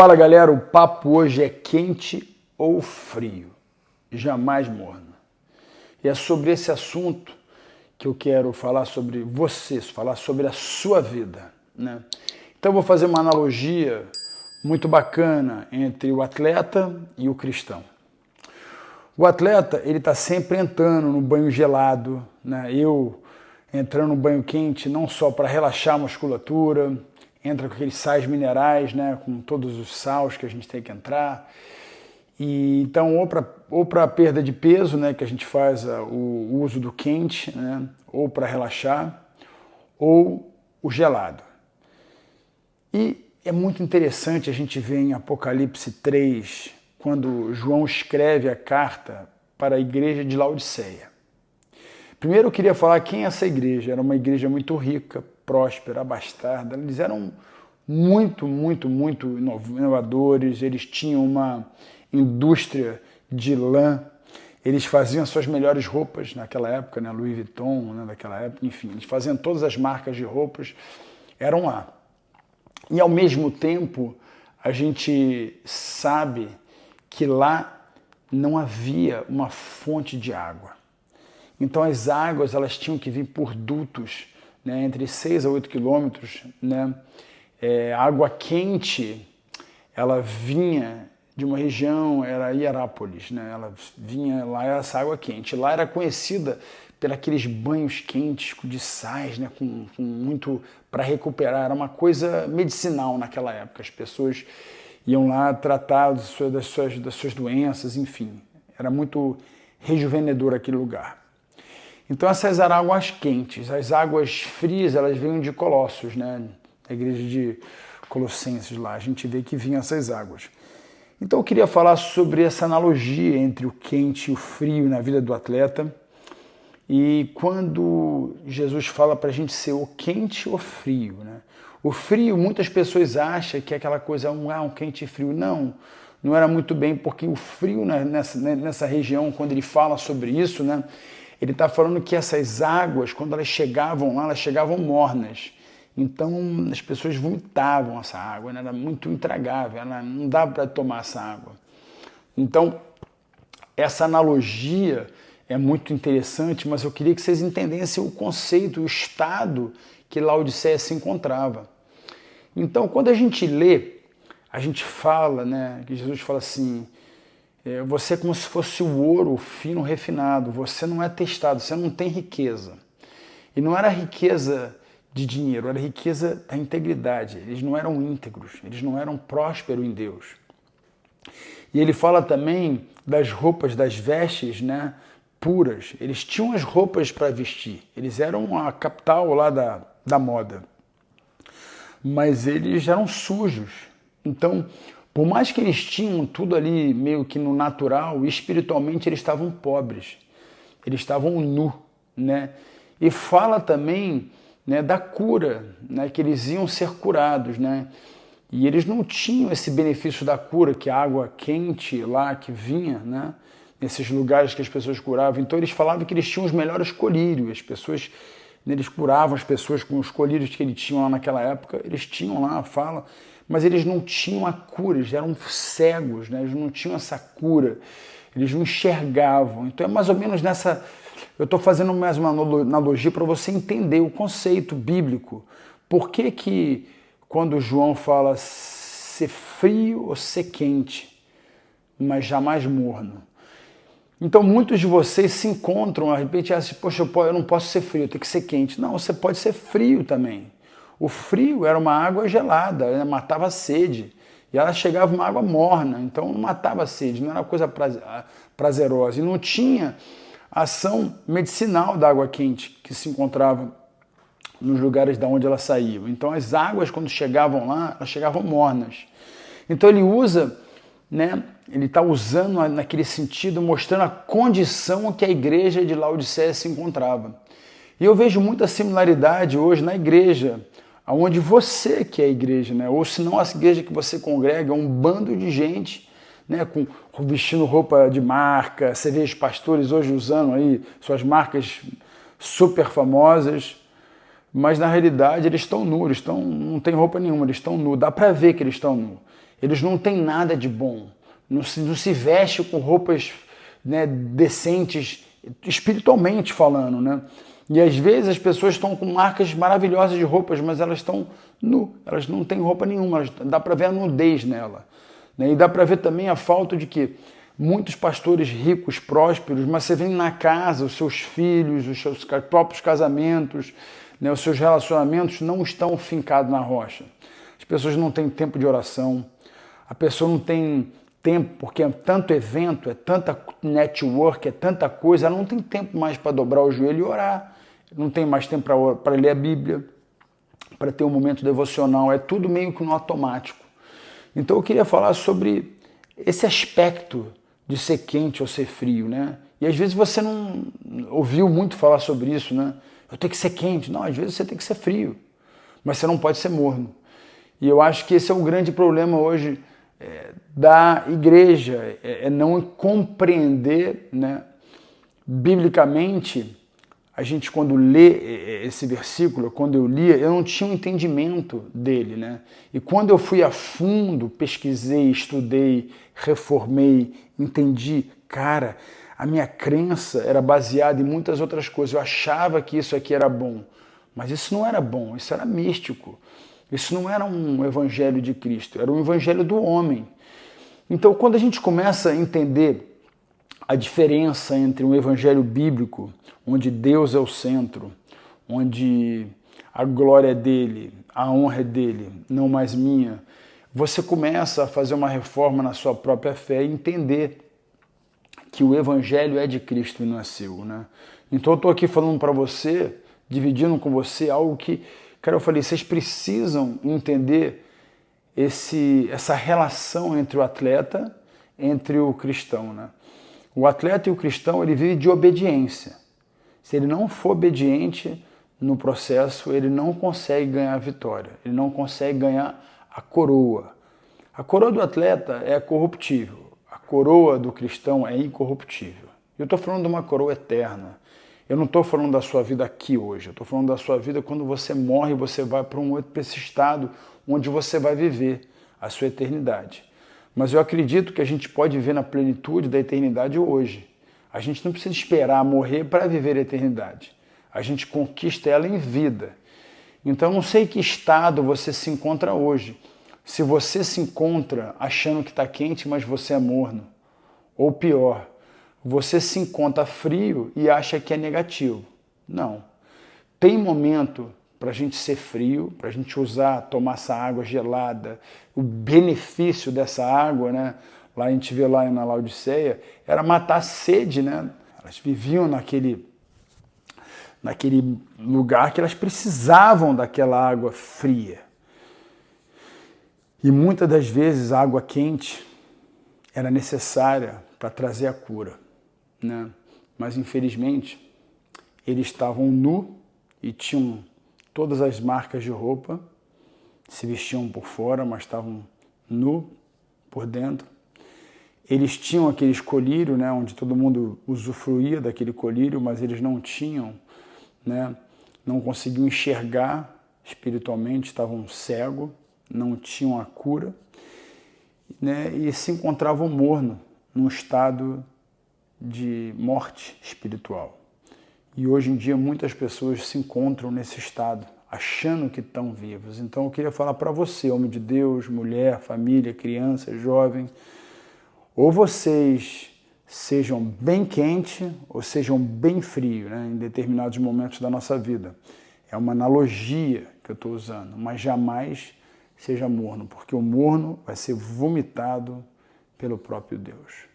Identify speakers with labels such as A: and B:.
A: Fala galera, o papo hoje é quente ou frio, jamais morno. E é sobre esse assunto que eu quero falar sobre vocês, falar sobre a sua vida, né? Então eu vou fazer uma analogia muito bacana entre o atleta e o cristão. O atleta, ele está sempre entrando no banho gelado, né? Eu entrando no banho quente não só para relaxar a musculatura, entra com aqueles sais minerais, né, com todos os sals que a gente tem que entrar. E então, ou para perda de peso, né, que a gente faz o uso do quente, né, ou para relaxar, ou o gelado. E é muito interessante a gente ver em Apocalipse 3, quando João escreve a carta para a igreja de Laodiceia. Primeiro eu queria falar quem é essa igreja. Era uma igreja muito rica, próspera, abastada. Eles eram muito inovadores. Eles tinham uma indústria de lã. Eles faziam suas melhores roupas naquela época, né? Louis Vuitton, né? Naquela época, enfim. Eles faziam todas as marcas de roupas, eram lá. E ao mesmo tempo, a gente sabe que lá não havia uma fonte de água. Então as águas elas tinham que vir por dutos, né, entre 6 a 8 quilômetros. Né? A água quente ela vinha de uma região, era Hierápolis, né? Ela vinha lá, essa água quente. Lá era conhecida por aqueles banhos quentes de sais, né, com muito para recuperar. Era uma coisa medicinal naquela época. As pessoas iam lá tratar das suas doenças, enfim. Era muito rejuvenescedor aquele lugar. Então essas eram águas quentes. As águas frias, elas vinham de Colossos, né? A igreja de Colossenses lá, a gente vê que vinham essas águas. Então eu queria falar sobre essa analogia entre o quente e o frio na vida do atleta. E quando Jesus fala para a gente ser o quente ou frio, né? O frio, muitas pessoas acham que é aquela coisa, um quente e frio. Não era muito bem, porque o frio nessa região, quando ele fala sobre isso, né? Ele está falando que essas águas, quando elas chegavam lá, elas chegavam mornas. Então as pessoas vomitavam essa água, né? Era muito intragável, não dava para tomar essa água. Então essa analogia é muito interessante, mas eu queria que vocês entendessem o conceito, o estado que Laodiceia se encontrava. Então quando a gente lê, a gente fala, né, que Jesus fala assim, você é como se fosse o ouro fino refinado, você não é testado, você não tem riqueza. E não era riqueza de dinheiro, era riqueza da integridade. Eles não eram íntegros, eles não eram prósperos em Deus. E ele fala também das roupas, das vestes, né, puras. Eles tinham as roupas para vestir, eles eram a capital lá da moda. Mas eles eram sujos. Então, por mais que eles tinham tudo ali meio que no natural, espiritualmente eles estavam pobres, eles estavam nus, né? E fala também, né, da cura, né, que eles iam ser curados, né? E eles não tinham esse benefício da cura, que a água quente lá que vinha, né, nesses lugares que as pessoas curavam. Então eles falavam que eles tinham os melhores colírios, as pessoas, né, eles curavam as pessoas com os colírios que eles tinham lá naquela época, eles tinham lá, fala, mas eles não tinham a cura, eles eram cegos, né? Eles não tinham essa cura, eles não enxergavam. Então é mais ou menos nessa... Eu estou fazendo mais uma analogia para você entender o conceito bíblico. Por que quando João fala ser frio ou ser quente, mas jamais morno? Então muitos de vocês se encontram, de repente, acham, poxa, eu não posso ser frio, eu tenho que ser quente. Não, você pode ser frio também. O frio era uma água gelada, ela matava a sede. E ela chegava uma água morna, então não matava a sede, não era uma coisa prazerosa. E não tinha ação medicinal da água quente que se encontrava nos lugares de onde ela saía. Então as águas, quando chegavam lá, elas chegavam mornas. Então ele usa, né, ele está usando naquele sentido, mostrando a condição que a igreja de Laodiceia se encontrava. E eu vejo muita similaridade hoje na igreja, onde você que é a igreja, né? Ou se não a igreja que você congrega, é um bando de gente, né, vestindo roupa de marca. Você vê os pastores hoje usando aí suas marcas super famosas, mas na realidade eles estão nus, não tem roupa nenhuma, eles estão nus, dá para ver que eles estão nus. Eles não têm nada de bom. Não se veste com roupas, né, decentes, espiritualmente falando, né? E às vezes as pessoas estão com marcas maravilhosas de roupas, mas elas estão nu, elas não têm roupa nenhuma, dá para ver a nudez nela. Né? E dá para ver também a falta de que muitos pastores ricos, prósperos, mas você vê na casa, os seus filhos, os seus próprios casamentos, né, os seus relacionamentos não estão fincados na rocha. As pessoas não têm tempo de oração, a pessoa não tem tempo, porque é tanto evento, é tanta network, é tanta coisa, ela não tem tempo mais para dobrar o joelho e orar, não tem mais tempo para ler a Bíblia, para ter um momento devocional, é tudo meio que no automático. Então eu queria falar sobre esse aspecto de ser quente ou ser frio, né? E às vezes você não ouviu muito falar sobre isso, né? Eu tenho que ser quente. Não, às vezes você tem que ser frio, mas você não pode ser morno. E eu acho que esse é o grande problema hoje da igreja, é não compreender, né? Biblicamente, a gente quando lê esse versículo, quando eu lia, eu não tinha um entendimento dele, né? E quando eu fui a fundo, pesquisei, estudei, reformei, entendi, cara, a minha crença era baseada em muitas outras coisas. Eu achava que isso aqui era bom, mas isso não era bom, isso era místico. Isso não era um evangelho de Cristo, era um evangelho do homem. Então, quando a gente começa a entender a diferença entre um evangelho bíblico, onde Deus é o centro, onde a glória é dele, a honra é dele, não mais minha, você começa a fazer uma reforma na sua própria fé e entender que o evangelho é de Cristo e não é seu, né? Então eu estou aqui falando para você, dividindo com você algo que, cara, eu falei, vocês precisam entender essa relação entre o atleta, entre o cristão, né? O atleta e o cristão, ele vive de obediência. Se ele não for obediente no processo, ele não consegue ganhar a vitória, ele não consegue ganhar a coroa. A coroa do atleta é corruptível, a coroa do cristão é incorruptível. Eu estou falando de uma coroa eterna. Eu não estou falando da sua vida aqui hoje, eu estou falando da sua vida quando você morre, você vai para esse estado onde você vai viver a sua eternidade. Mas eu acredito que a gente pode viver na plenitude da eternidade hoje. A gente não precisa esperar morrer para viver a eternidade. A gente conquista ela em vida. Então eu não sei que estado você se encontra hoje. Se você se encontra achando que está quente, mas você é morno. Ou pior, você se encontra frio e acha que é negativo. Não. Tem momento para a gente ser frio, para a gente tomar essa água gelada. O benefício dessa água, né? Lá a gente vê lá na Laodiceia, era matar a sede, né? Elas viviam naquele lugar que elas precisavam daquela água fria. E muitas das vezes a água quente era necessária para trazer a cura, né? Mas infelizmente eles estavam nus e tinham todas as marcas de roupa, se vestiam por fora, mas estavam nus por dentro. Eles tinham aquele colírio, né, onde todo mundo usufruía daquele colírio, mas eles não tinham, né, não conseguiam enxergar espiritualmente, estavam cegos, não tinham a cura, né, e se encontravam morno, num estado de morte espiritual. E hoje em dia muitas pessoas se encontram nesse estado, achando que estão vivos. Então eu queria falar para você, homem de Deus, mulher, família, criança, jovem, ou vocês sejam bem quente ou sejam bem frio, né, em determinados momentos da nossa vida. É uma analogia que eu estou usando, mas jamais seja morno, porque o morno vai ser vomitado pelo próprio Deus.